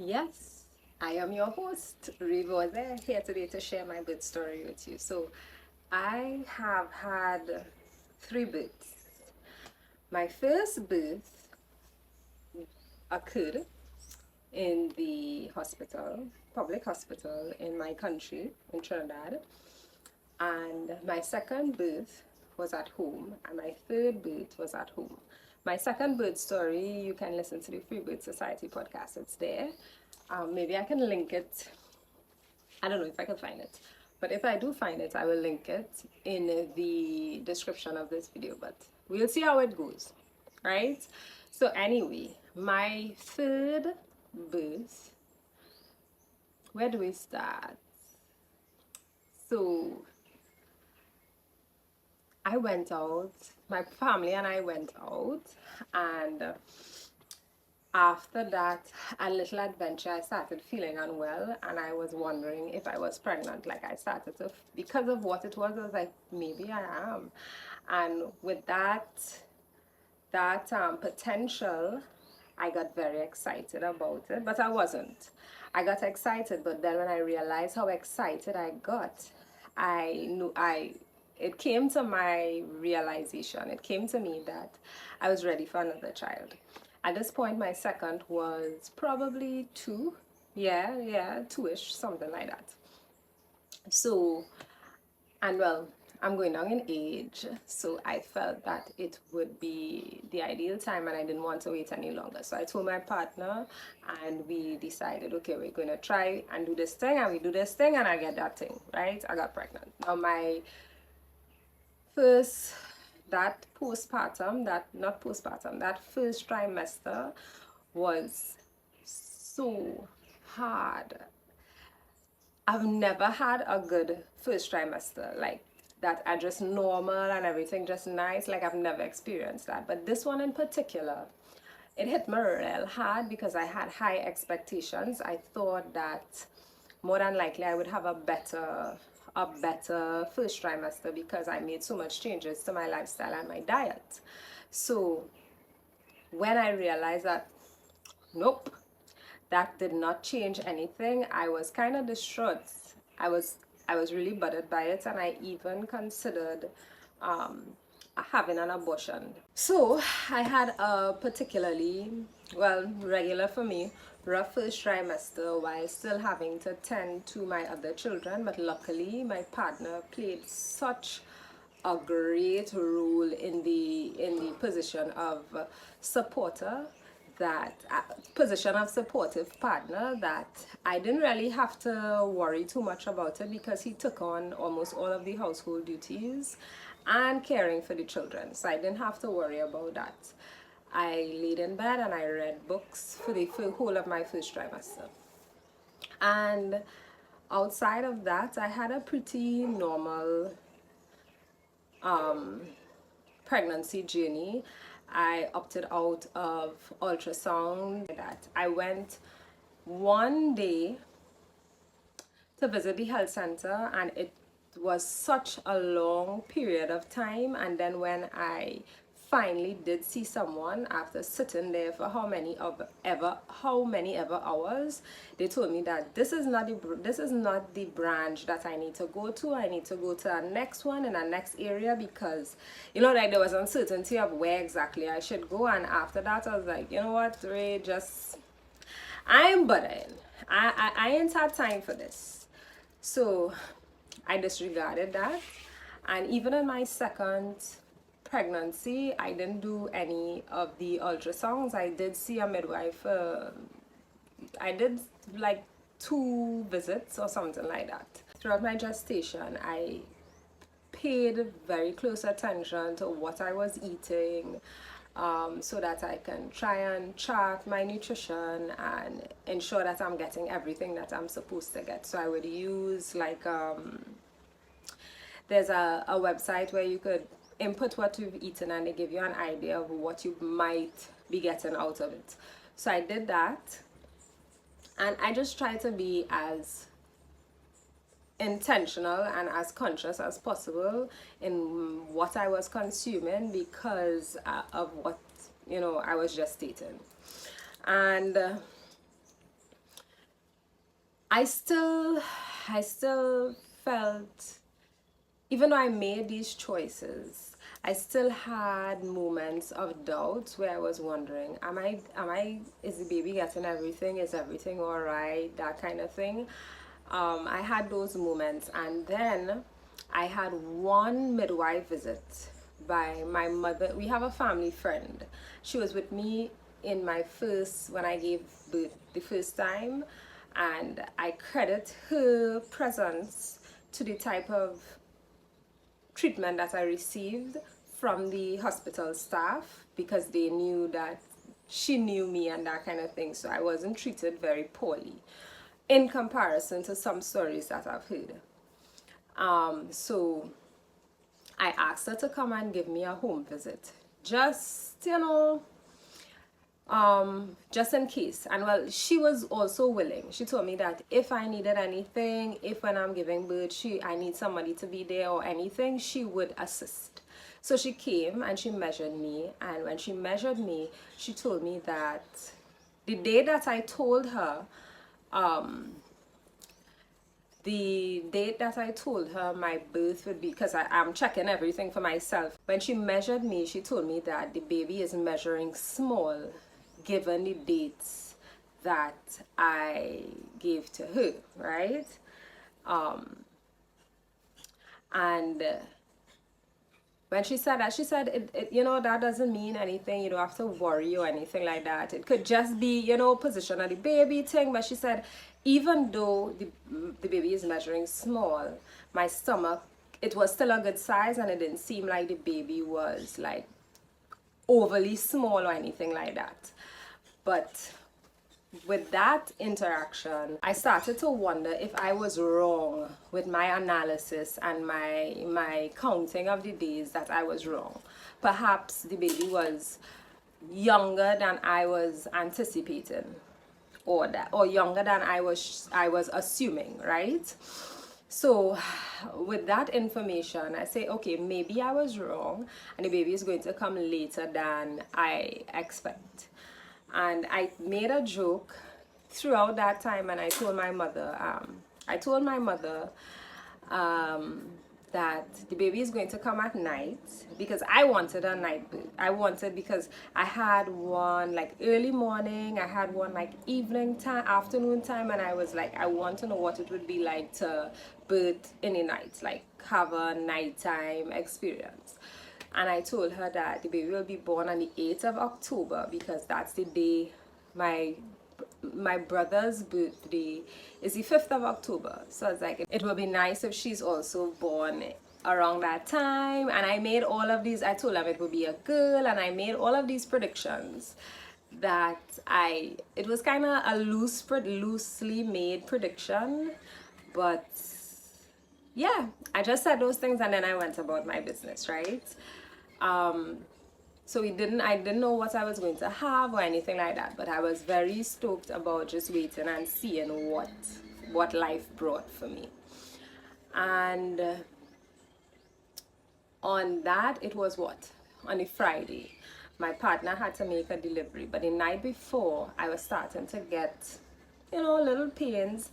Yes, I am your host, Rebirth, here today to share my birth story with you. So, I have had three births. My first birth occurred in the hospital, public hospital in my country, in Trinidad. And my second birth was at home, and my third birth was at home. My second birth story, you can listen to the Free Birth Society podcast, it's there. Maybe I can link it. I don't know if I can find it. But if I do find it, I will link it in the description of this video. But we'll see how it goes, right? So, anyway, my third birth, where do we start? So, I went out, my family and I went out, and after that, a little adventure, I started feeling unwell, and I was wondering if I was pregnant. Like, I started to, because of what it was, I was like, maybe I am. And with that potential, I got very excited about it, but I wasn't. I got excited, but then when I realized how excited I got, I knew it came to my realization, it came to me that I was ready for another child. At this point, my second was probably two. Yeah, two-ish, something like that. So, and well, I'm going down in age, so I felt that it would be the ideal time and I didn't want to wait any longer. So I told my partner and we decided, okay, we're going to try and do this thing, and we do this thing and I get that thing, right? I got pregnant. Now my first, that postpartum, that not postpartum, that first trimester was so hard. I've never had a good first trimester, like that are just normal and everything just nice. Like, I've never experienced that. But this one in particular, it hit me real hard because I had high expectations. I thought that more than likely I would have a better first trimester because I made so much changes to my lifestyle and my diet. So when I realized that nope, that did not change anything, I was kind of distraught. I was I was really bothered by it, and I even considered um, having an abortion. So I had a particularly, well, regular for me, rough first trimester while still having to tend to my other children. But luckily, my partner played such a great role in the position of supporter, that position of supportive partner, that I didn't really have to worry too much about it because he took on almost all of the household duties and caring for the children, so I didn't have to worry about that. I laid in bed and I read books for the whole of my first trimester. And outside of that, I had a pretty normal pregnancy journey. I opted out of ultrasound. That I went one day to visit the health center, and it was such a long period of time. And then when I finally did see someone after sitting there for how many ever hours, they told me that this is not the branch that I need to go to. I need to go to the next one in the next area, because like, there was uncertainty of where exactly I should go. And after that, I was like, you know what, Ray, just I'm buttering. I ain't had time for this. So I disregarded that. And even in my second pregnancy, I didn't do any of the ultrasounds. I did see a midwife. I did like 2 visits or something like that. Throughout my gestation, I paid very close attention to what I was eating, so that I can try and chart my nutrition and ensure that I'm getting everything that I'm supposed to get. So I would use like there's a website where you could input what you've eaten and they give you an idea of what you might be getting out of it. So I did that, and I just try to be as intentional and as conscious as possible in what I was consuming because of what I was just stating. And I still I still felt, even though I made these choices, I still had moments of doubt where I was wondering, is the baby getting everything? Is everything all right? That kind of thing. I had those moments, and then I had one midwife visit by my mother. We have a family friend. She was with me in my first, when I gave birth the first time, and I credit her presence to the type of treatment that I received from the hospital staff, because they knew that she knew me and that kind of thing. So I wasn't treated very poorly in comparison to some stories that I've heard. So I asked her to come and give me a home visit. Just, just in case. And well, she was also willing. She told me that if I needed anything, if when I'm giving birth I need somebody to be there or anything, she would assist. So she came and she measured me, and when she measured me, she told me that the day that I told her, the date that I told her my birth would be, because I'm checking everything for myself. When she measured me, she told me that the baby is measuring small given the dates that I gave to her, right? And when she said that, she said, that doesn't mean anything. You don't have to worry or anything like that. It could just be, position of the baby thing. But she said, even though the baby is measuring small, my stomach, it was still a good size, and it didn't seem like the baby was like overly small or anything like that. But with that interaction, I started to wonder if I was wrong with my analysis and my counting of the days, that I was wrong. Perhaps the baby was younger than I was anticipating, or younger than I was assuming, right? So with that information, I say, okay, maybe I was wrong and the baby is going to come later than I expect. And I made a joke throughout that time, and I told my mother, that the baby is going to come at night, because I wanted a night birth. Because I had one like early morning, I had one like evening time, afternoon time, and I was like, I want to know what it would be like to birth in the night, like have a nighttime experience. And I told her that the baby will be born on the 8th of October, because that's the day my brother's birthday is the 5th of October. So I was like, it would be nice if she's also born around that time. And I made all of these, I told them it would be a girl, and I made all of these predictions that it was kind of a loosely made prediction, but yeah, I just said those things and then I went about my business, right? So I didn't know what I was going to have or anything like that, but I was very stoked about just waiting and seeing what life brought for me. And on that, it was on a Friday, my partner had to make a delivery, but the night before I was starting to get little pains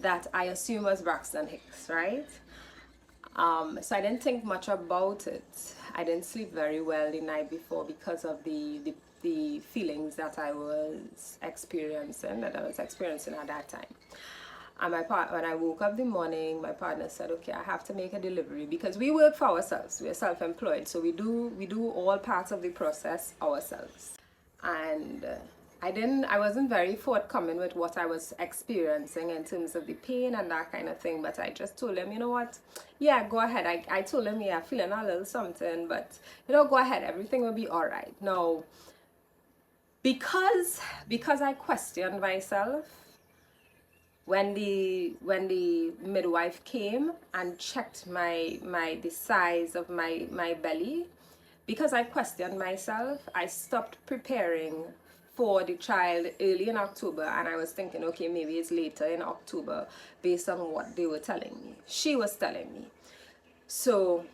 that I assume was Braxton Hicks, right? So I didn't think much about it. I didn't sleep very well the night before because of the feelings that I was experiencing at that time. And when I woke up the morning, my partner said, okay, I have to make a delivery, because we work for ourselves. We're self-employed, so we do all parts of the process ourselves. And I wasn't very forthcoming with what I was experiencing in terms of the pain and that kind of thing, but I just told him, you know what, yeah, go ahead. I told him, yeah, feeling a little something, but go ahead, everything will be all right. Now, because I questioned myself, when the midwife came and checked the size of my belly, because I questioned myself, I stopped preparing for the child early in October, and I was thinking, okay, maybe it's later in October based on what they were telling me. She was telling me. So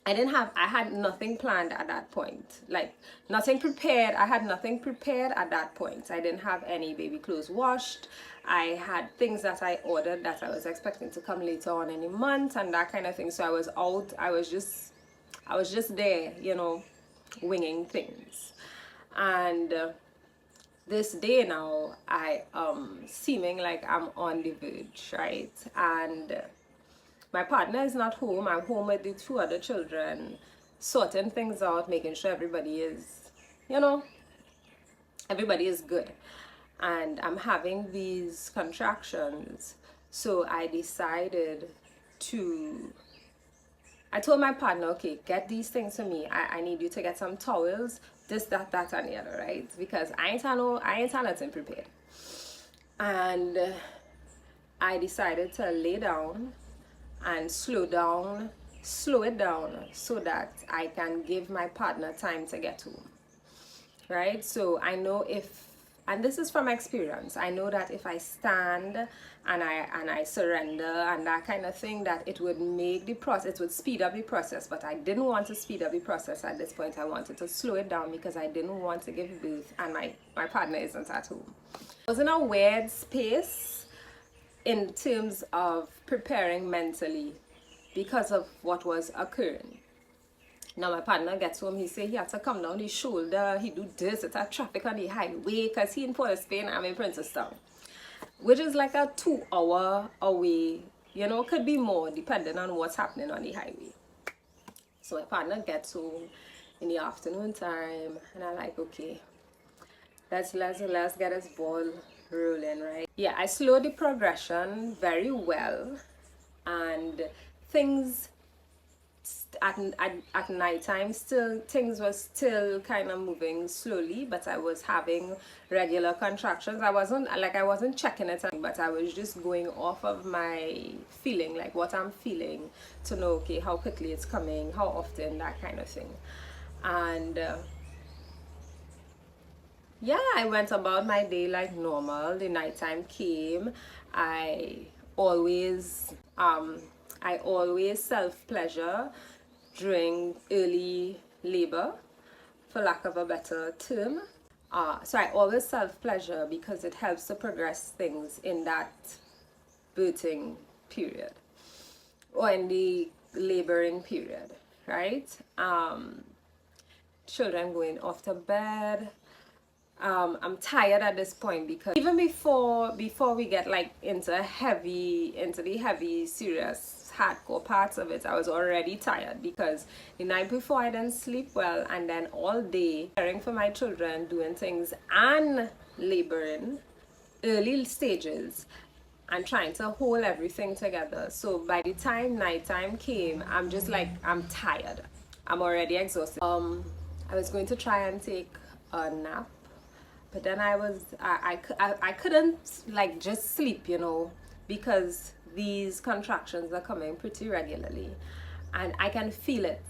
I had nothing planned at that point. Like, nothing prepared. I had nothing prepared at that point. I didn't have any baby clothes washed. I had things that I ordered that I was expecting to come later on in the month and that kind of thing. So I was out. I was just there, winging things. And this day now, I seeming like I'm on the verge, right? And my partner is not home. I'm home with the two other children, sorting things out, making sure everybody is, everybody is good. And I'm having these contractions. So I told my partner, okay, get these things for me. I need you to get some towels, this, that, and the other, right? Because I ain't had nothing prepared. And I decided to lay down and slow it down so that I can give my partner time to get home, right? So I know and this is from experience, I know that if I stand and I surrender and that kind of thing, that it would make the process, it would speed up the process. But I didn't want to speed up the process at this point. I wanted to slow it down because I didn't want to give birth and my partner isn't at home. I was in a weird space in terms of preparing mentally because of what was occurring. Now my partner gets home, he say he had to come down the shoulder, he do this, it's a traffic on the highway, because he in Port of Spain, I'm in Princeton, which is like a 2-hour away, could be more depending on what's happening on the highway. So my partner gets home in the afternoon time, and I'm like, okay, let's get this ball rolling, right? Yeah, I slowed the progression very well, and things at nighttime things were still kind of moving slowly, but I was having regular contractions. I wasn't checking it, but I was just going off of my feeling, like what I'm feeling, to know, okay, how quickly it's coming, how often, that kind of thing. And yeah, I went about my day like normal. The nighttime came. I always self-pleasure during early labor, for lack of a better term. So I always self-pleasure because it helps to progress things in that birthing period or in the laboring period, right? Children going off to bed. I'm tired at this point because even before we get like into the heavy, serious, hardcore parts of it, I was already tired because the night before I didn't sleep well, and then all day caring for my children, doing things and laboring, early stages, and trying to hold everything together. So by the time nighttime came, I'm just like, I'm tired. I'm already exhausted. I was going to try and take a nap, but then I couldn't like just sleep, because these contractions are coming pretty regularly, and I can feel it.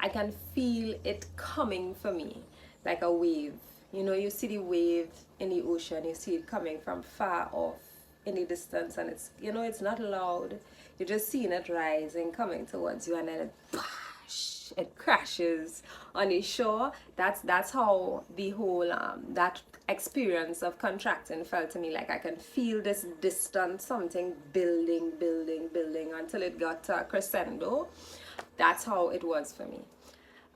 I can feel it coming for me like a wave. You see the wave in the ocean, you see it coming from far off in the distance, and it's not loud. You're just seeing it rising, coming towards you, and then it crashes on the shore. That's how the whole that experience of contracting felt to me. Like I can feel this distant something building until it got to a crescendo. That's how it was for me.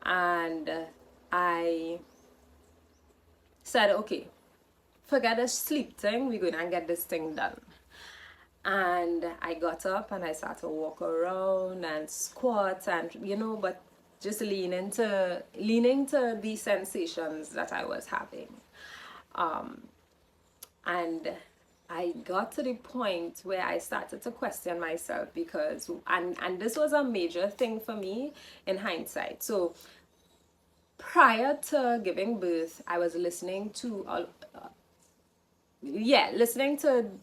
And I said, okay, forget the sleep thing, we're going to get this thing done. And I got up and I started to walk around and squat and but just leaning to the sensations that I was having. And I got to the point where I started to question myself because, and this was a major thing for me in hindsight. So prior to giving birth, I was listening to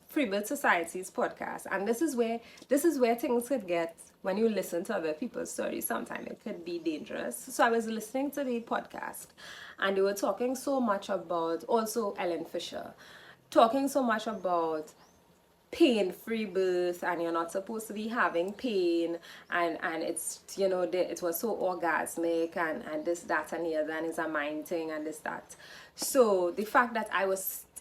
Free Birth Society's podcast, and this is where things could get. When you listen to other people's stories, sometimes it could be dangerous. So I was listening to the podcast, and they were talking so much about, also Ellen Fisher, talking so much about pain-free birth, and you're not supposed to be having pain, and it's, you know, it was so orgasmic, and this, that, and the other, and it's a mind thing, and this, that. So the fact that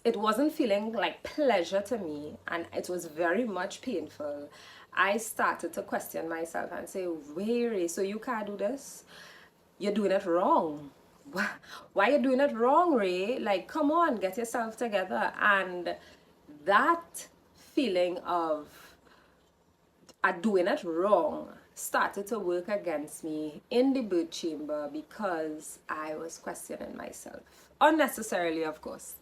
it wasn't feeling like pleasure to me, and it was very much painful, I started to question myself and say, wait, so you can't do this? You're doing it wrong. Why are you doing it wrong, Ray? Like, come on, get yourself together. And that feeling of doing it wrong started to work against me in the birth chamber, because I was questioning myself. Unnecessarily, of course.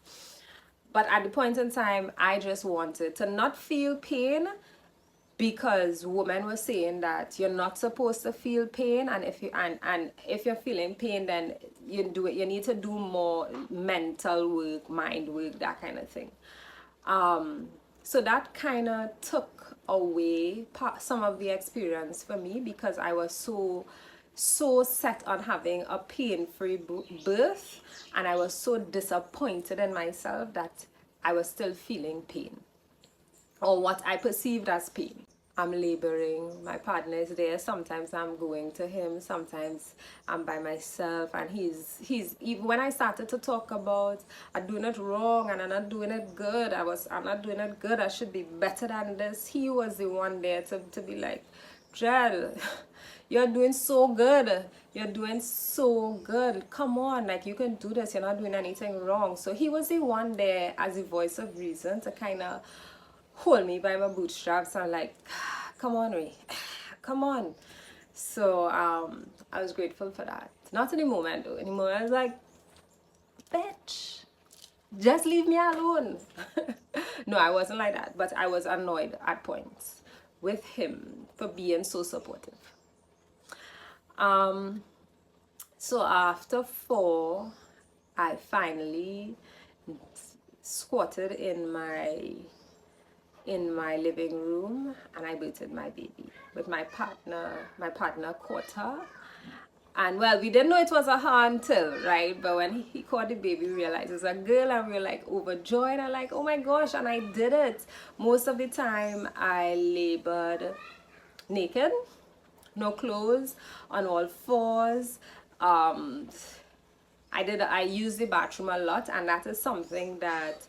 But at the point in time, I just wanted to not feel pain, because women were saying that you're not supposed to feel pain, and if you're feeling pain, then you need to do more mental work, mind work, that kind of thing. So that kind of took away some of the experience for me, because I was so set on having a pain-free birth, and I was so disappointed in myself that I was still feeling pain, or what I perceived as pain. I'm laboring, my partner is there, sometimes I'm going to him, sometimes I'm by myself, and he's even when I started to talk about I'm doing it wrong and I'm not doing it good, I'm not doing it good, I should be better than this, he was the one there to be like, Jel, you're doing so good, you're doing so good, come on, like, you can do this, you're not doing anything wrong. So he was the one there as a voice of reason to kind of hold me by my bootstraps and like, come on, Ray, come on. So I was grateful for that. Not in the moment though. In the moment I was like, bitch, just leave me alone. No, I wasn't like that, but I was annoyed at points with him for being so supportive. So after 4, I finally squatted in my living room, and I birthed my baby with my partner. My partner caught her, and well, we didn't know it was a her until, right? But when he caught the baby, we realized it's a girl, and we were like overjoyed and like, oh my gosh, and I did it. Most of the time I labored naked, no clothes, on all 4s. I used the bathroom a lot, and that is something that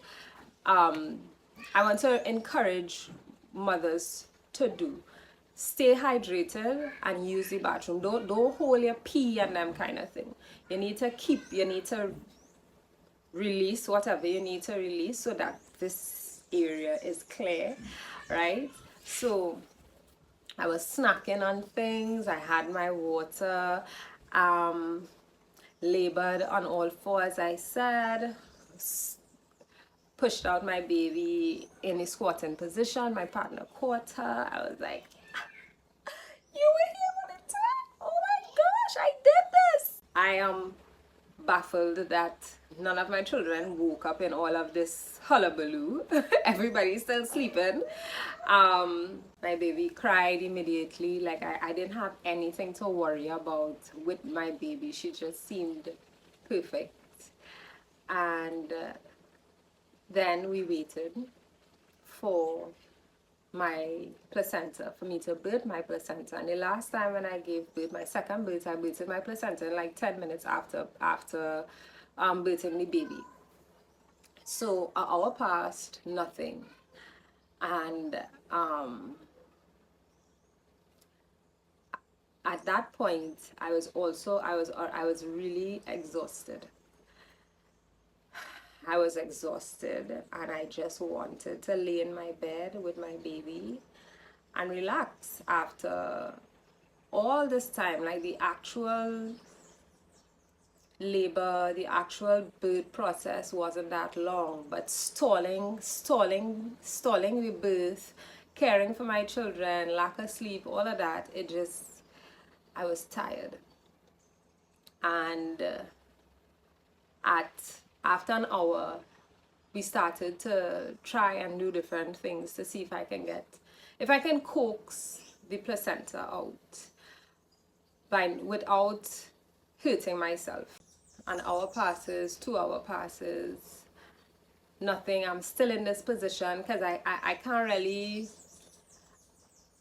I want to encourage mothers to do. Stay hydrated and use the bathroom. Don't hold your pee and them kind of thing. You need to release whatever you need to release so that this area is clear, right? So I was snacking on things, I had my water, labored on all 4, as I said, pushed out my baby in a squatting position. My partner caught her. I was like, you were here for the time? Oh my gosh, I did this! I am baffled that none of my children woke up in all of this hullabaloo. Everybody's still sleeping. My baby cried immediately. Like, I didn't have anything to worry about with my baby. She just seemed perfect. And then we waited for my placenta, for me to birth my placenta. And the last time when I gave birth, my second birth, I birthed my placenta in like 10 minutes after birthing the baby. So an hour passed, nothing. And at that point, I was really exhausted. I was exhausted, and I just wanted to lay in my bed with my baby and relax after all this time. Like, the actual labor, the actual birth process wasn't that long, but stalling the birth, caring for my children, lack of sleep, all of that, I was tired. And after an hour, we started to try and do different things to see if I can coax the placenta out without hurting myself. An hour passes, 2 hour passes, nothing. I'm still in this position because I can't really,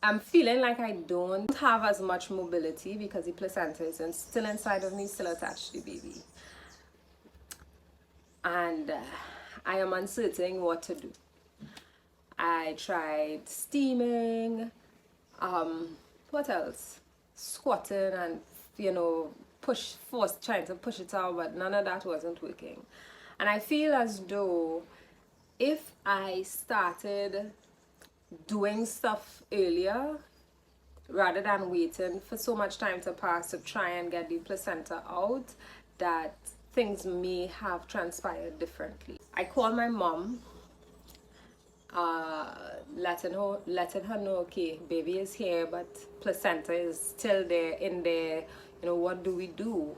I'm feeling like I don't have as much mobility because the placenta is still inside of me, still attached to the baby. And I am uncertain what to do. I tried steaming, what else? Squatting and, you know, trying to push it out, but none of that wasn't working. And I feel as though if I started doing stuff earlier, rather than waiting for so much time to pass to try and get the placenta out, that things may have transpired differently. I called my mom, letting her know, okay, baby is here, but placenta is still there in there. You know, what do we do?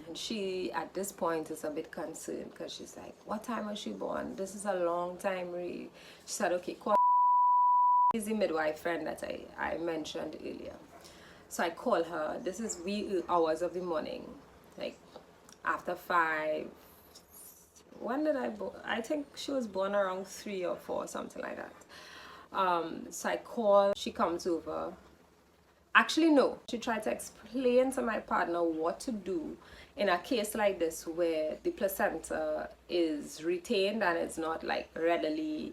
And she, at this point, is a bit concerned because she's like, what time was she born? This is a long time, really. She said, okay, call the midwife friend that I mentioned earlier. So I call her. This is wee hours of the morning, like after 5. When did I born? I think she was born around 3 or 4, something like that. So I call, she comes over. Actually, no, she tried to explain to my partner what to do in a case like this where the placenta is retained and it's not like readily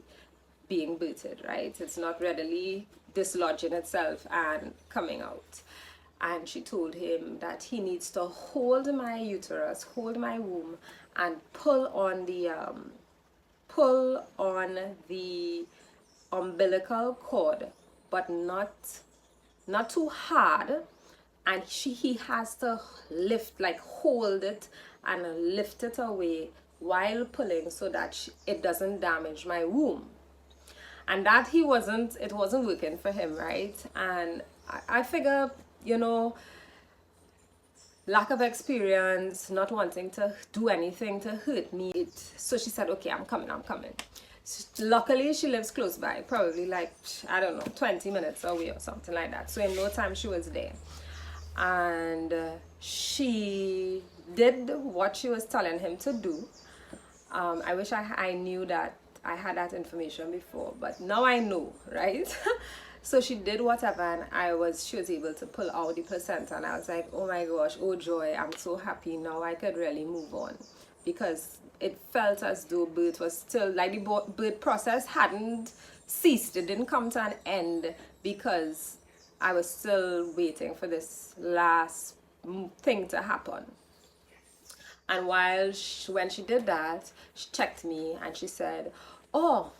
being birthed, right? It's not readily dislodging itself and coming out. And she told him that he needs to hold my uterus, hold my womb, and pull on the umbilical cord, but not too hard. And he has to lift, like hold it and lift it away while pulling so that it doesn't damage my womb. And that it wasn't working for him, right? And I figure, you know, lack of experience, not wanting to do anything to hurt me. So she said, okay, I'm coming. Luckily, she lives close by, probably like, I don't know, 20 minutes away or something like that. So in no time, she was there. And she did what she was telling him to do. I wish I knew that I had that information before, but now I know, right? So she did whatever, and she was able to pull out the placenta, and I was like, oh my gosh, oh joy, I'm so happy now. I could really move on, because it felt as though birth was still, like the birth process hadn't ceased. It didn't come to an end because I was still waiting for this last thing to happen. And when she did that, she checked me and she said, oh,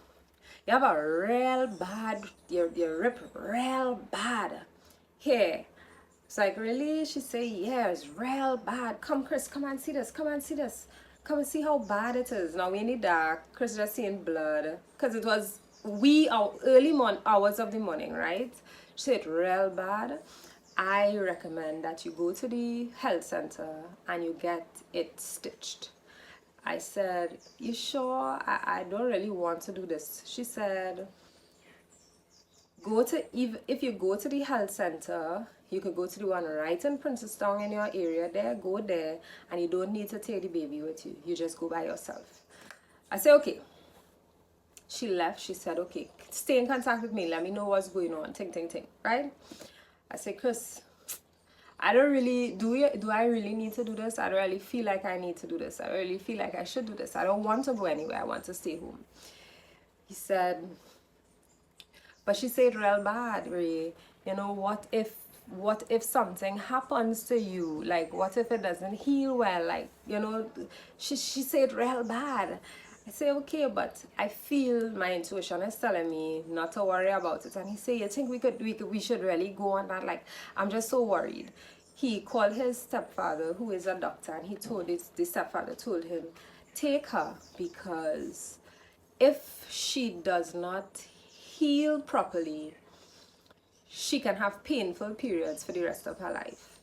you have a real bad, you rip real bad here. It's like, really? She said, yeah, it's real bad. Come, Chris, come and see this. Come and see this. Come and see how bad it is. Now, we in the dark. Chris just seeing blood. Because it was early hours of the morning, right? She said, real bad. I recommend that you go to the health center and you get it stitched. I said, you sure? I don't really want to do this. She said, if you go to the health center, you could go to the one right in Princestown in your area there, go there, and you don't need to take the baby with you. You just go by yourself. I said, okay. She left. She said, okay, stay in contact with me. Let me know what's going on. Ting, ting, ting, right? I said, Chris, I don't really, do I really need to do this? I don't really feel like I need to do this. I don't really feel like I should do this. I don't want to go anywhere. I want to stay home. He said, but she said real bad, Ray. You know, what if something happens to you? Like, what if it doesn't heal well? Like, you know, she said real bad. I say, okay, but I feel my intuition is telling me not to worry about it. And he said, you think we should really go on that? Like, I'm just so worried. He called his stepfather, who is a doctor, and the stepfather told him, take her, because if she does not heal properly, she can have painful periods for the rest of her life.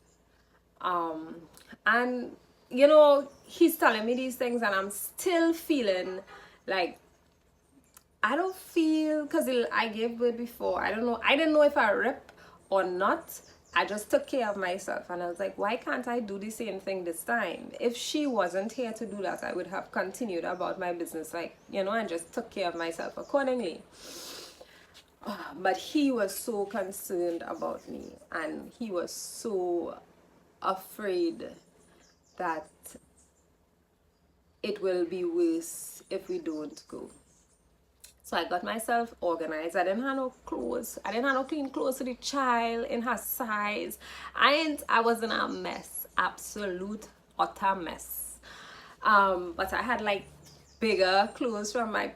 And you know, he's telling me these things and I'm still feeling like, I don't feel, because I gave birth before, I didn't know if I rip or not, I just took care of myself, and I was like, why can't I do the same thing this time? If she wasn't here to do that, I would have continued about my business, like, you know, and just took care of myself accordingly. But he was so concerned about me, and he was so afraid that it will be worse if we don't go. So I got myself organized. I didn't have no clothes. I didn't have no clean clothes for the child in her size. I was in a mess. Absolute utter mess. But I had like bigger clothes from my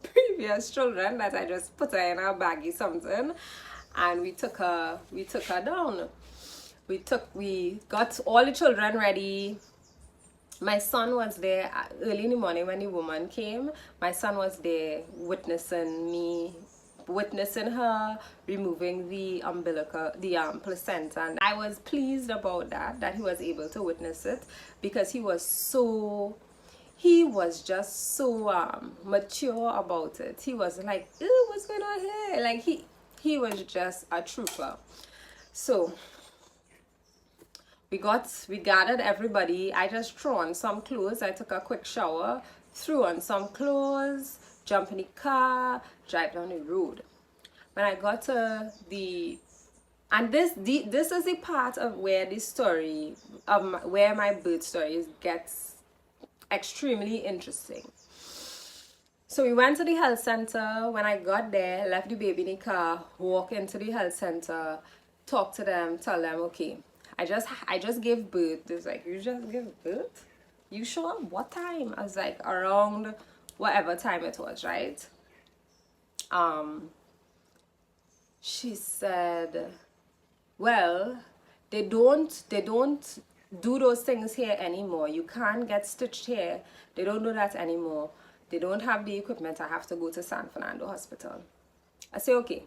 previous children that I just put her in a baggie something, and we took her down. We got all the children ready. My son was there early in the morning when the woman came. My son was there witnessing her removing the umbilical, the placenta. And I was pleased about that he was able to witness it, because he was just so mature about it. He was like, "Ew, what's going on here?" Like he was just a trooper. So we gathered everybody. I just threw on some clothes. I took a quick shower, threw on some clothes, jump in the car, drive down the road. When I got to this is the part of where the story of where my birth story gets extremely interesting. So we went to the health center. When I got there, left the baby in the car, walk into the health center, talk to them, tell them, okay, I just gave birth. They was like, you just gave birth? You sure? What time? I was like, around whatever time it was, right? She said, well, they don't do those things here anymore. You can't get stitched here. They don't do that anymore. They don't have the equipment. I have to go to San Fernando Hospital. I say, okay.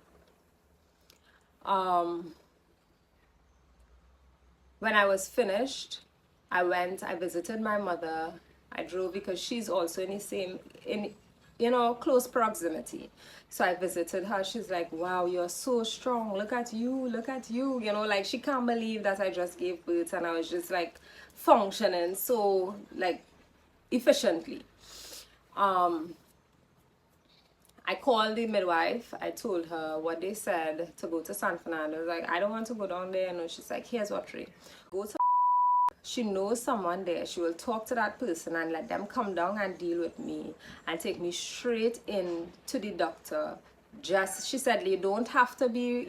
When I was finished, I visited my mother. I drove because she's also in close proximity. So I visited her. She's like, wow, you're so strong. Look at you, look at you. You know, like she can't believe that I just gave birth and I was just like functioning so like efficiently. I called the midwife. I told her what they said to go to San Fernando. I was like, I don't want to go down there. No, she's like, here's what, Ray. Go to she knows someone there. She will talk to that person and let them come down and deal with me and take me straight in to the doctor. Just, she said, you don't have to be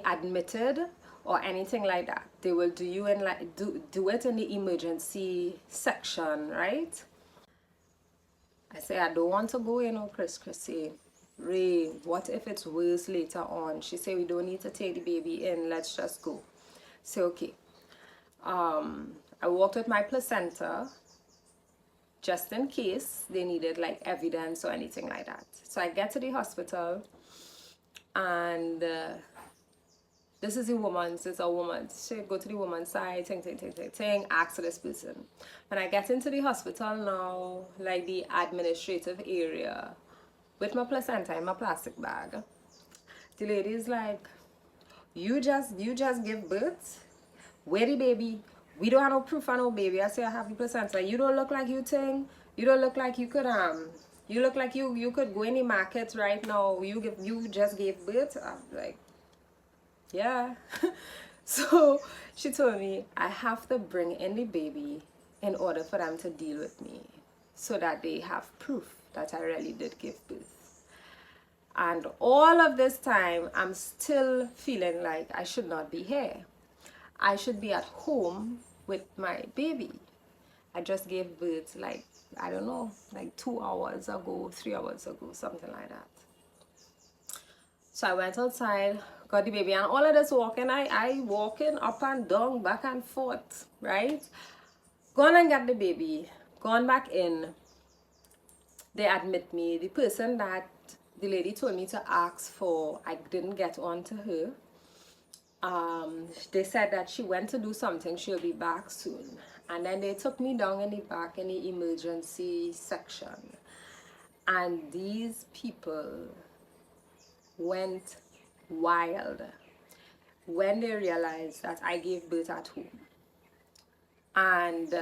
admitted or anything like that. They will do you in like do it in the emergency section, right? I say, I don't want to go, Chris say, Ray, what if it's worse later on? She said, we don't need to take the baby in, let's just go. Say, okay. I walked with my placenta just in case they needed like evidence or anything like that. So I get to the hospital, and this is a woman. She go to the woman's side, ask for this person. When I get into the hospital now, like the administrative area, with my placenta in my plastic bag, the lady is like, you just give birth? Where the baby? We don't have no proof of no baby. I say, I have the placenta. You don't look like you think. You don't look like you could you look like you could go in the market right now. You just gave birth. I'm like, yeah. So she told me I have to bring in the baby in order for them to deal with me, so that they have proof that I really did give birth. And all of this time, I'm still feeling like I should not be here. I should be at home with my baby. I just gave birth like, I don't know, like 2 hours ago, 3 hours ago, something like that. So I went outside, got the baby, and all of this walking, I walking up and down, back and forth, right? Gone and get the baby, gone back in. They admit me. The person that the lady told me to ask for, I didn't get on to her. They said that she went to do something, she'll be back soon. And then they took me down in the back in the emergency section. And these people went wild when they realized that I gave birth at home. And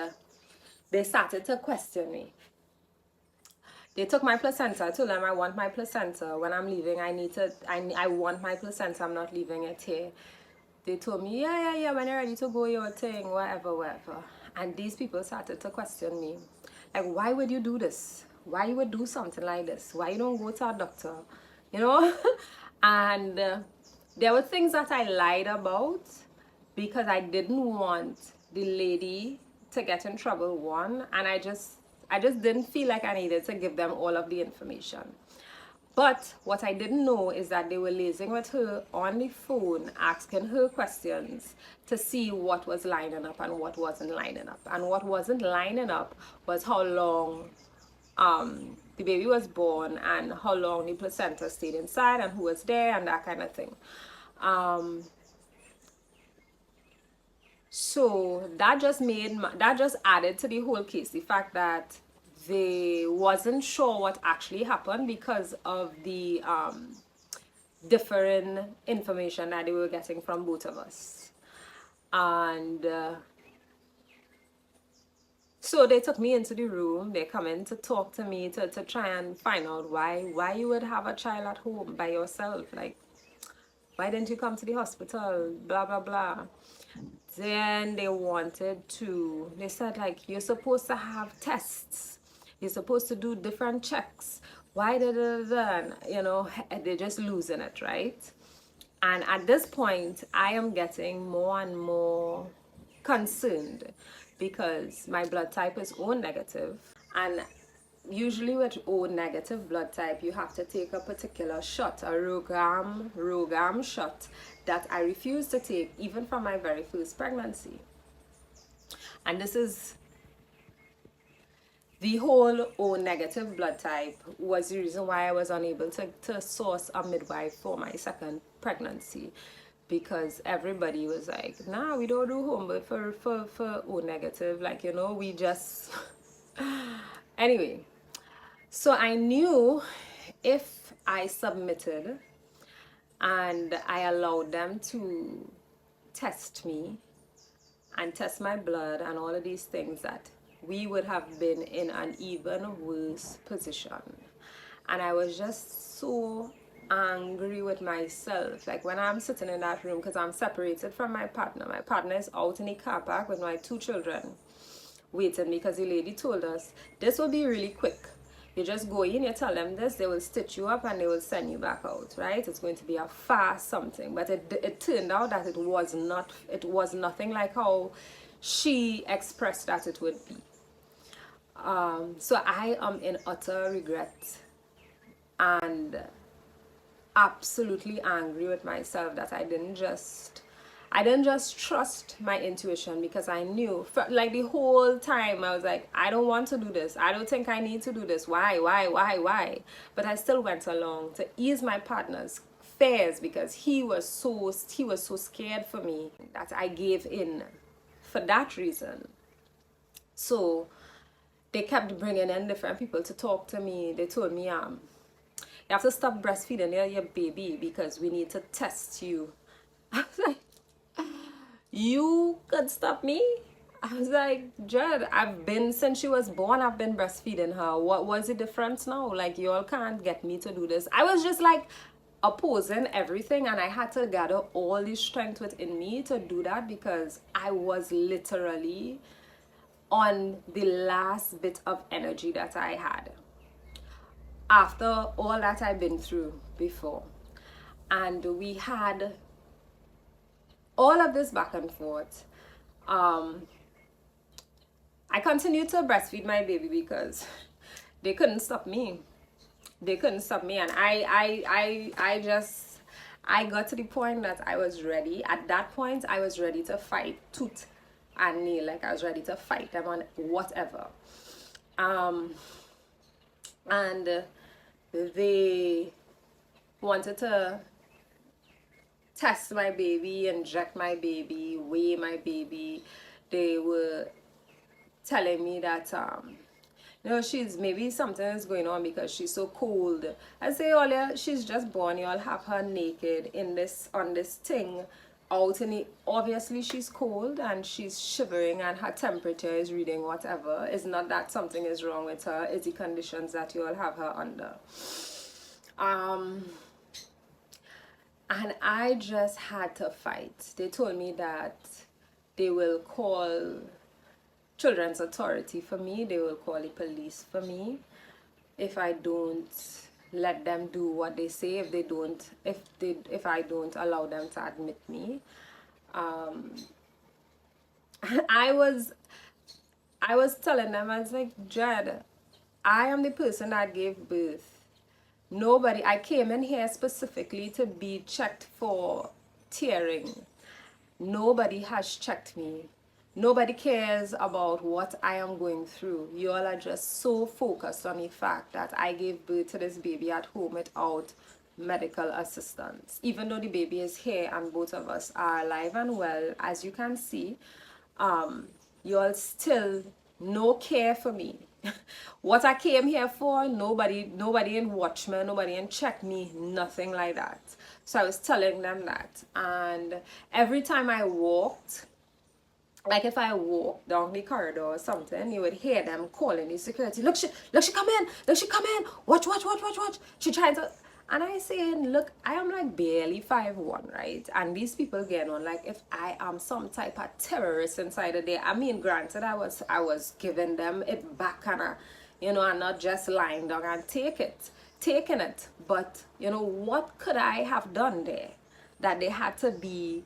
they started to question me. They took my placenta. I told them I want my placenta. When I'm leaving, I want my placenta. I'm not leaving it here. They told me, yeah, when you're ready to go, your thing, whatever. And these people started to question me. Like, why would you do this? Why you would do something like this? Why you don't go to a doctor? You know? And there were things that I lied about because I didn't want the lady to get in trouble, one, and I just didn't feel like I needed to give them all of the information. But what I didn't know is that they were liaising with her on the phone, asking her questions to see what was lining up and what wasn't lining up. And what wasn't lining up was how long the baby was born and how long the placenta stayed inside and who was there and that kind of thing. So that just added to the whole case, the fact that they wasn't sure what actually happened because of the different information that they were getting from both of us. And so they took me into the room. They come in to talk to me to try and find out why you would have a child at home by yourself. Like, why didn't you come to the hospital? Blah, blah, blah. Then they said, like, you're supposed to have tests. You're supposed to do different checks. Why did it, you know, they're just losing it, right? And at this point, I am getting more and more concerned because my blood type is O negative, and usually with O negative blood type, you have to take a particular shot, a Rogam shot that I refused to take even from my very first pregnancy. And this is the whole O negative blood type was the reason why I was unable to source a midwife for my second pregnancy, because everybody was like, nah, we don't do home birth for O negative, like, you know, we just anyway. So I knew if I submitted and I allowed them to test me and test my blood and all of these things, that we would have been in an even worse position. And I was just so angry with myself. Like, when I'm sitting in that room, because I'm separated from my partner is out in the car park with my 2 children waiting, because the lady told us this will be really quick. You just go in, you tell them this, they will stitch you up and they will send you back out, right? It's going to be a fast something. But it turned out that it was nothing like how she expressed that it would be. So I am in utter regret and absolutely angry with myself that I didn't just trust my intuition, because I knew, for like the whole time I was like, I don't want to do this, I don't think I need to do this, why? But I still went along to ease my partner's fears, because he was so scared for me that I gave in for that reason. So they kept bringing in different people to talk to me. They told me, you have to stop breastfeeding your baby because we need to test you. I was like, you could stop me? I was like, Judd, since she was born, I've been breastfeeding her. What was the difference now? Like, y'all can't get me to do this. I was just like opposing everything, and I had to gather all the strength within me to do that, because I was literally on the last bit of energy that I had after all that I've been through before. And we had all of this back and forth. I continued to breastfeed my baby because they couldn't stop me. And I got to the point that I was ready. At that point, I was ready to fight tooth and nail. Like, I was ready to fight them on whatever. And they wanted to test my baby, inject my baby, weigh my baby. They were telling me that you know, she's maybe something is going on because she's so cold. I say, oh yeah, she's just born. You all have her naked in this on this thing out in the, obviously she's cold and she's shivering and her temperature is reading whatever. It's not that something is wrong with her, it's the conditions that you all have her under. And I just had to fight. They told me that they will call children's authority for me, they will call the police for me if I don't let them do what they say, if I don't allow them to admit me. I was telling them, I was like, Jed, I am the person that gave birth. Nobody, I came in here specifically to be checked for tearing. Nobody has checked me. Nobody cares about what I am going through. You all are just so focused on the fact that I gave birth to this baby at home without medical assistance. Even though the baby is here and both of us are alive and well, as you can see, you all still no care for me. What I came here for, nobody in watch me, nobody in check me, nothing like that. So I was telling them that, and every time I walked, like if I walk down the corridor or something, you would hear them calling the security, look she come in, look she come in, watch, she trying to, and I saying, look, I am like barely 5'1", right? And these people get on like if I am some type of terrorist inside of there. I mean, granted, I was giving them it back and you know, and not just lying down and taking it. But you know, what could I have done there that they had to be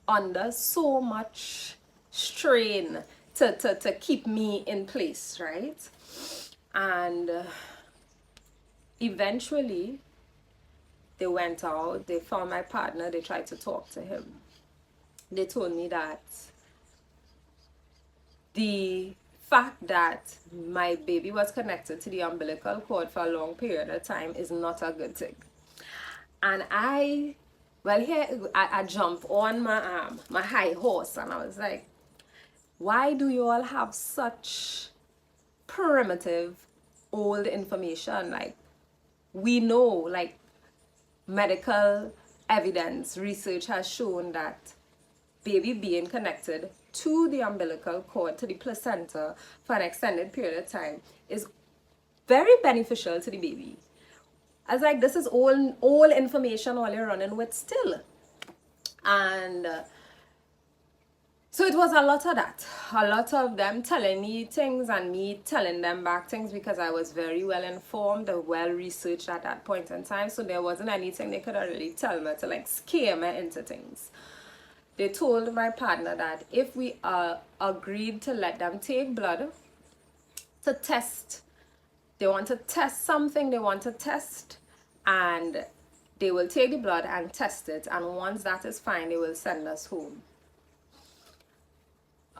under so much strain to keep me in place, right? And eventually they went out, they found my partner, they tried to talk to him. They told me that the fact that my baby was connected to the umbilical cord for a long period of time is not a good thing. And I jump on my high horse, and I was like, why do you all have such primitive old information? Like, we know, like, medical evidence, research has shown that baby being connected to the umbilical cord, to the placenta for an extended period of time is very beneficial to the baby. I was like, this is all information all you're running with still. And so it was a lot of that, a lot of them telling me things and me telling them back things, because I was very well informed and well researched at that point in time. So there wasn't anything they could really tell me to like scare me into things. They told my partner that if we agreed to let them take blood to test, they want to test something, they want to test, and they will take the blood and test it, and once that is fine, they will send us home.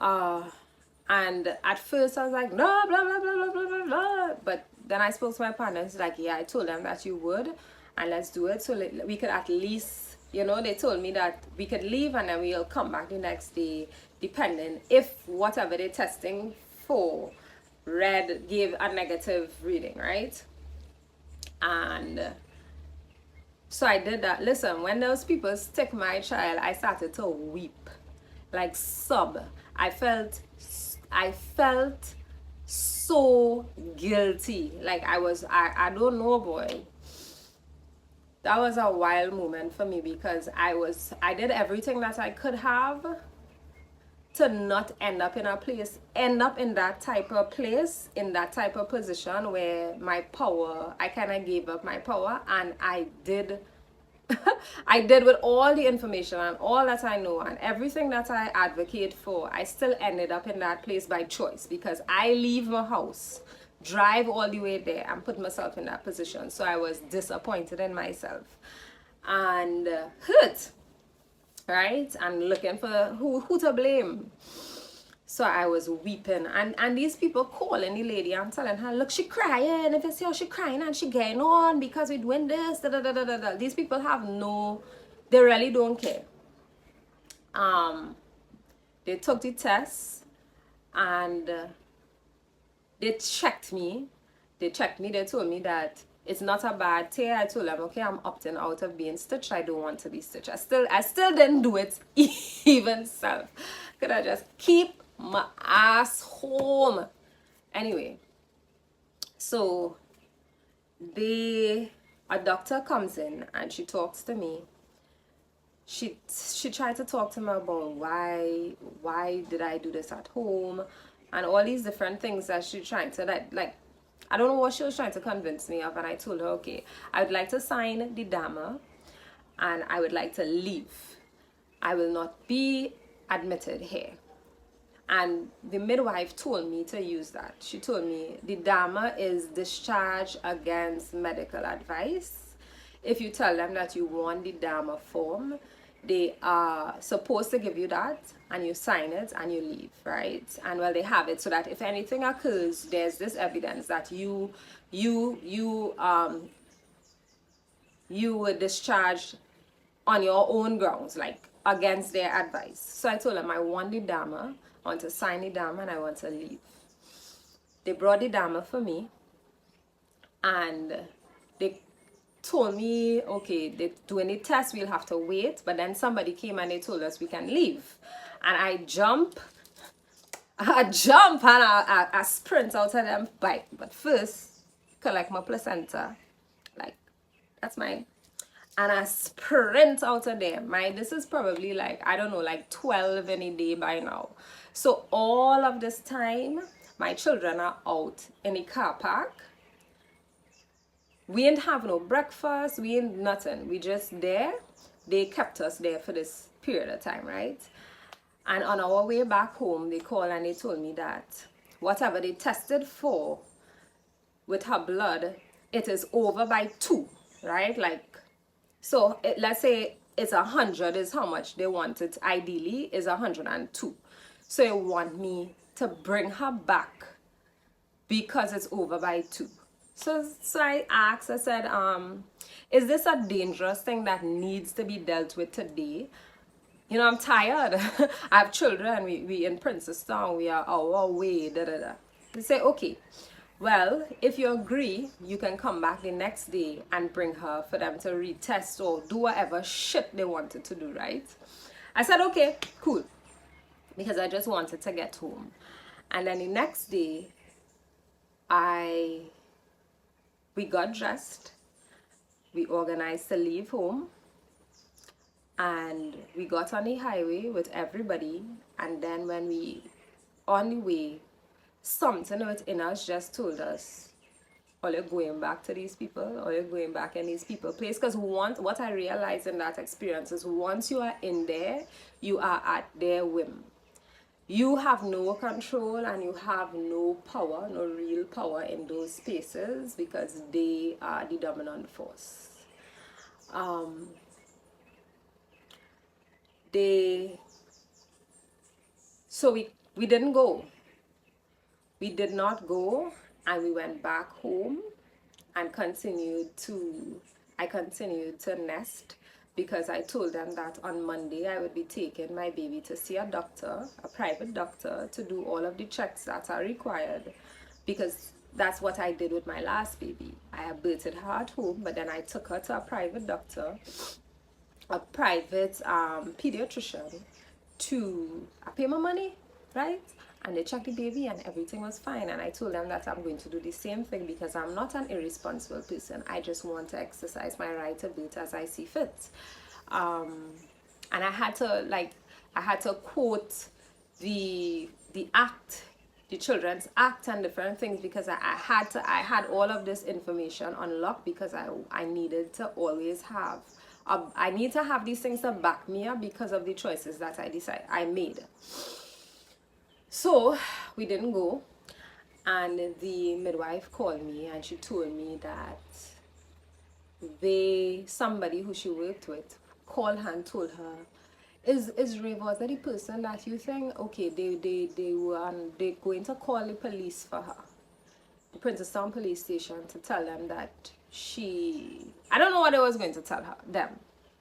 And at first I was like, no, blah, blah, blah, blah, blah, blah, blah. But then I spoke to my partner. He's like, yeah, I told them that you would, and let's do it. So we could at least, you know, they told me that we could leave and then we'll come back the next day, depending if whatever they're testing for gave a negative reading, right? And so I did that. Listen, when those people stick my child, I started to weep, like sob. I felt so guilty. Like I don't know, boy. That was a wild moment for me, because I did everything that I could have to not end up in that type of place, in that type of position where my power, I kind of gave up my power, and I did with all the information and all that I know and everything that I advocate for. I still ended up in that place by choice, because I leave my house, drive all the way there, and put myself in that position. So I was disappointed in myself and hurt, right? And looking for who to blame. So I was weeping, and these people calling the lady and telling her, look, she crying. If you see how she crying and she getting on because we doing this, da, da, da, da, da, da. These people have they really don't care. They took the test, and They checked me. They told me that it's not a bad tear. I told them, okay, I'm opting out of being stitched. I don't want to be stitched. I still didn't do it even self. Could I just keep my ass home? Anyway, so a doctor comes in and she talks to me. She tried to talk to me about why did I do this at home, and all these different things that she trying to like I don't know what she was trying to convince me of. And I told her, okay, I would like to sign the DAMA and I would like to leave. I will not be admitted here. And the midwife told me to use that. She told me the DAMA is discharge against medical advice. If you tell them that you want the DAMA form, they are supposed to give you that, and you sign it and you leave, right? And well, they have it so that if anything occurs, there's this evidence that you were discharged on your own grounds, like against their advice. So I told them I want the DAMA, I want to sign the DAMA, and I want to leave. They brought the DAMA for me, and they told me, okay, they're doing the test, we'll have to wait. But then somebody came and they told us we can leave. And I jump and I sprint out of them bike. But first, collect my placenta. Like, that's mine. And I sprint out of there. This is probably like, I don't know, like 12 in a day by now. So all of this time, my children are out in the car park. We ain't have no breakfast, we ain't nothing. We just there. They kept us there for this period of time, right? And on our way back home, they called and they told me that whatever they tested for with her blood, it is over by 2, right? Like, so let's say it's 100 is how much they want it. Ideally is 102. So they want me to bring her back because it's over by 2. So I asked, I said, is this a dangerous thing that needs to be dealt with today? You know, I'm tired. I have children. We in Princeton. We are our way. They say, okay, well, if you agree, you can come back the next day and bring her for them to retest or do whatever shit they wanted to do, right? I said, okay, cool. Because I just wanted to get home. And then the next day, we got dressed, we organized to leave home, and we got on the highway with everybody. And then when we on the way, something within us just told us, or you're going back to these people, or you're going back in these people place. Because what I realized in that experience is once you are in there, you are at their whim. You have no control and you have no power, no real power in those spaces because they are the dominant force. So we didn't go. We did not go, and we went back home and I continued to nest. Because I told them that on Monday I would be taking my baby to see a doctor, a private doctor, to do all of the checks that are required. Because that's what I did with my last baby. I aborted her at home, but then I took her to a private doctor, a private pediatrician, I pay my money, right? And they checked the baby and everything was fine. And I told them that I'm going to do the same thing because I'm not an irresponsible person. I just want to exercise my right to vote as I see fit. And I had to quote the act, the Children's Act and different things because I had all of this information on lock because I needed to always have. I need to have these things to back me up because of the choices that I made. So we didn't go, and the midwife called me and she told me that somebody who she worked with called her and told her, is Ray, was that the person that you think, okay, they're going to call the police for her, the Princeton police station, to tell them that I don't know what they was going to tell them,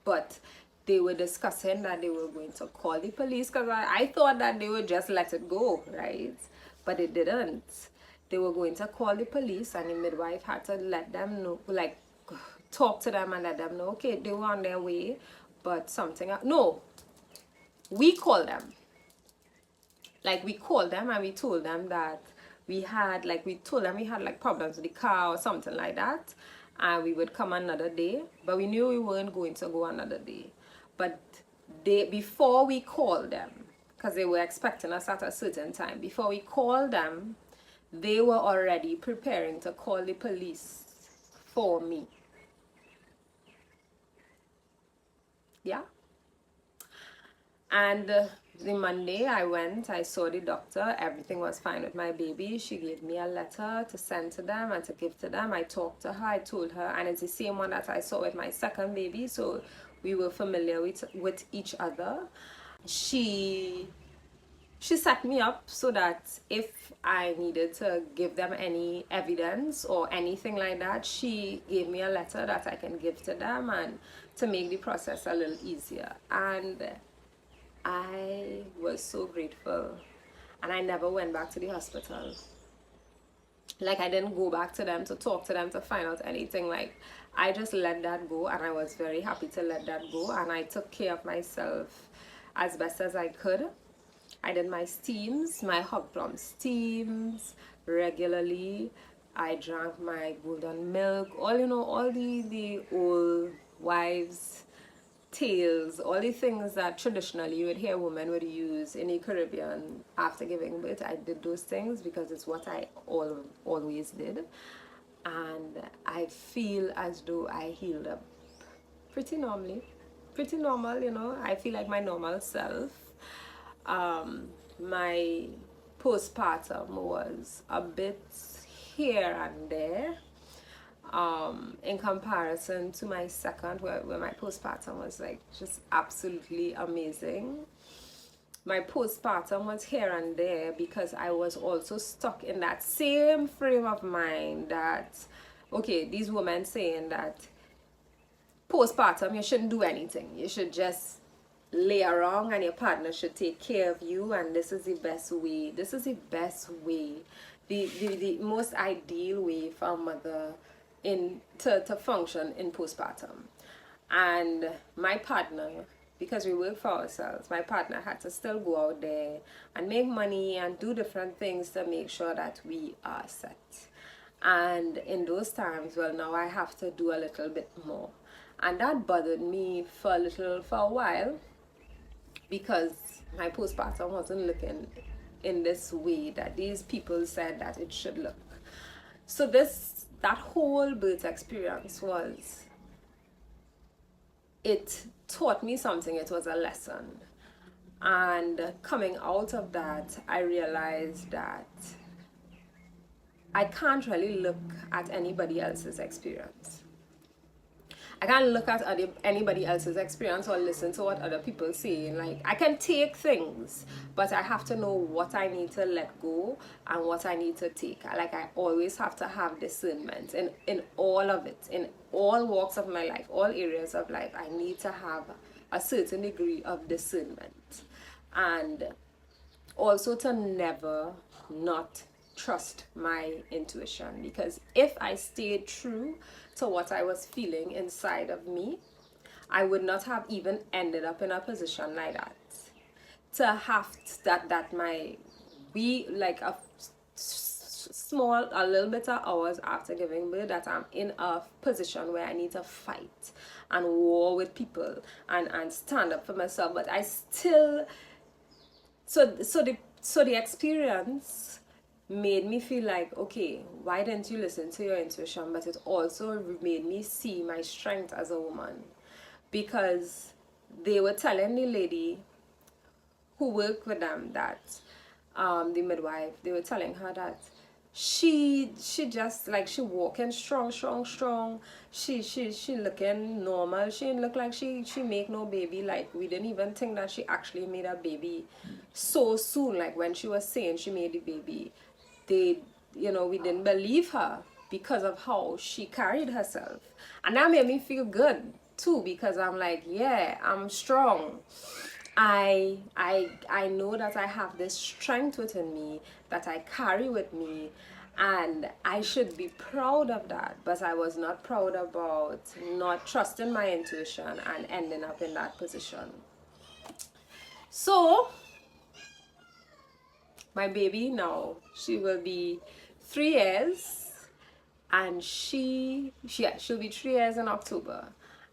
but they were discussing that they were going to call the police because I thought that they would just let it go, right? But it didn't. they were going to call the police, and the midwife had to let them know, like talk to them and let them know, okay, they were on their way, but something, no, we called them. Like, we called them and we told them that we had, like, we told them we had like problems with the car or something like that, and we would come another day, but we knew we weren't going to go another day. But before we called them, because they were expecting us at a certain time, before we called them, they were already preparing to call the police for me. Yeah. And the Monday I went, I saw the doctor, everything was fine with my baby. She gave me a letter to send to them and to give to them. I talked to her, I told her, and it's the same one that I saw with my second baby, so we were familiar with each other. She set me up so that if I needed to give them any evidence or anything like that, she gave me a letter that I can give to them and to make the process a little easier. And I was so grateful, and I never went back to the hospital. Like, I didn't go back to them to talk to them to find out anything. Like, I just let that go, and I was very happy to let that go, and I took care of myself as best as I could. I did my steams, my hot plum steams regularly. I drank my golden milk, all, you know, all the old wives' tales, all the things that traditionally you would hear women would use in the Caribbean after giving birth. I did those things because it's what I always did, and I feel as though I healed up pretty normally, pretty normal, you know. I feel like my normal self. My postpartum was a bit here and there, in comparison to my second, where my postpartum was like just absolutely amazing. My postpartum was here and there because I was also stuck in that same frame of mind that, okay, these women saying that postpartum you shouldn't do anything, you should just lay around and your partner should take care of you, and this is the best way, this is the best way, the most ideal way for a mother to function in postpartum. And my partner, because we work for ourselves, my partner had to still go out there and make money and do different things to make sure that we are set. And in those times, well, now I have to do a little bit more, and that bothered me for a while, because my postpartum wasn't looking in this way that these people said that it should look. So that whole birth experience it taught me something. It was a lesson, and coming out of that, I realized that I can't really look at anybody else's experience. I can't look at anybody else's experience or listen to what other people say. Like, I can take things, but I have to know what I need to let go and what I need to take. Like, I always have to have discernment in all of it, in all walks of my life, all areas of life. I need to have a certain degree of discernment, and also to never not trust my intuition, because if I stayed true to what I was feeling inside of me, I would not have even ended up in a position like that. To have that my like a little bit of hours after giving birth, that I'm in a position where I need to fight and war with people and stand up for myself. But I still, so the experience made me feel like, okay, why didn't you listen to your intuition? But it also made me see my strength as a woman, because they were telling the lady who worked with them, that the midwife, they were telling her that she just, like, she walking strong, she looking normal, she didn't look like she make no baby. Like, we didn't even think that she actually made a baby so soon. Like, when she was saying she made the baby, we didn't believe her because of how she carried herself. And that made me feel good too, because I'm like, yeah, I'm strong. I know that I have this strength within me that I carry with me, And I should be proud of that, but I was not proud about not trusting my intuition and ending up in that position. So my baby now, she will be 3 years, and she'll be 3 years in October,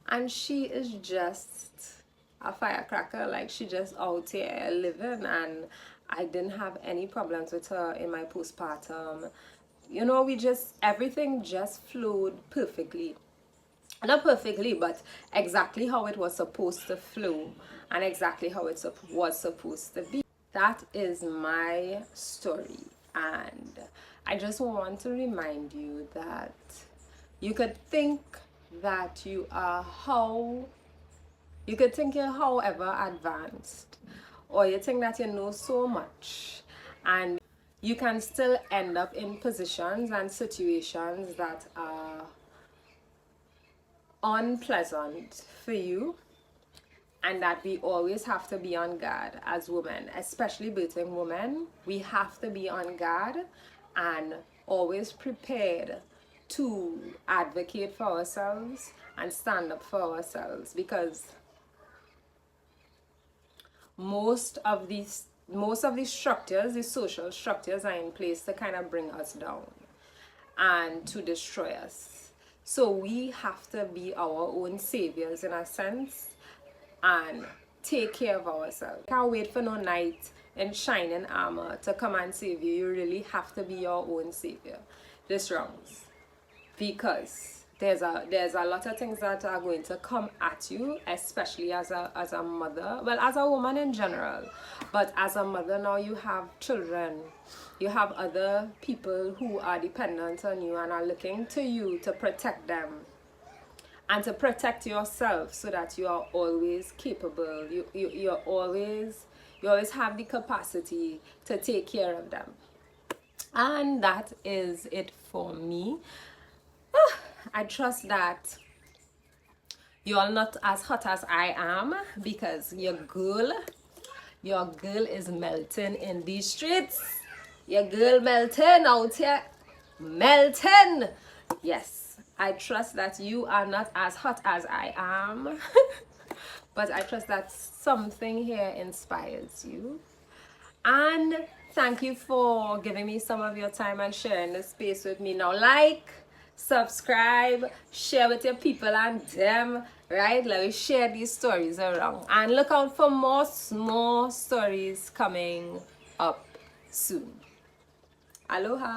and she is just a firecracker. Like, she just out here living, and I didn't have any problems with her in my postpartum. You know, everything just flowed perfectly. Not perfectly, but exactly how it was supposed to flow, and exactly how it was supposed to be. That is my story, and I just want to remind you that you could think that you could think you're however advanced, or you think that you know so much, and you can still end up in positions and situations that are unpleasant for you, and that we always have to be on guard as women, especially birthing women. We have to be on guard and always prepared to advocate for ourselves and stand up for ourselves, because most of these structures, these social structures, are in place to kind of bring us down and to destroy us. So we have to be our own saviors in a sense and take care of ourselves. Can't wait for no knight in shining armor to come and save you. You really have to be your own savior. This rounds, because there's a lot of things that are going to come at you, especially as a mother, well, as a woman in general, but as a mother now, you have children, you have other people who are dependent on you and are looking to you to protect them and to protect yourself, so that you are always capable. You always have the capacity to take care of them. And that is it for me. I trust that you're not as hot as I am, because your girl is melting in these streets. Your girl melting out here. Melting. Yes, I trust that you are not as hot as I am. But I trust that something here inspires you. And thank you for giving me some of your time and sharing this space with me. Now, like, subscribe, share with your people and them, right? Let me share these stories around, and look out for more stories coming up soon. Aloha.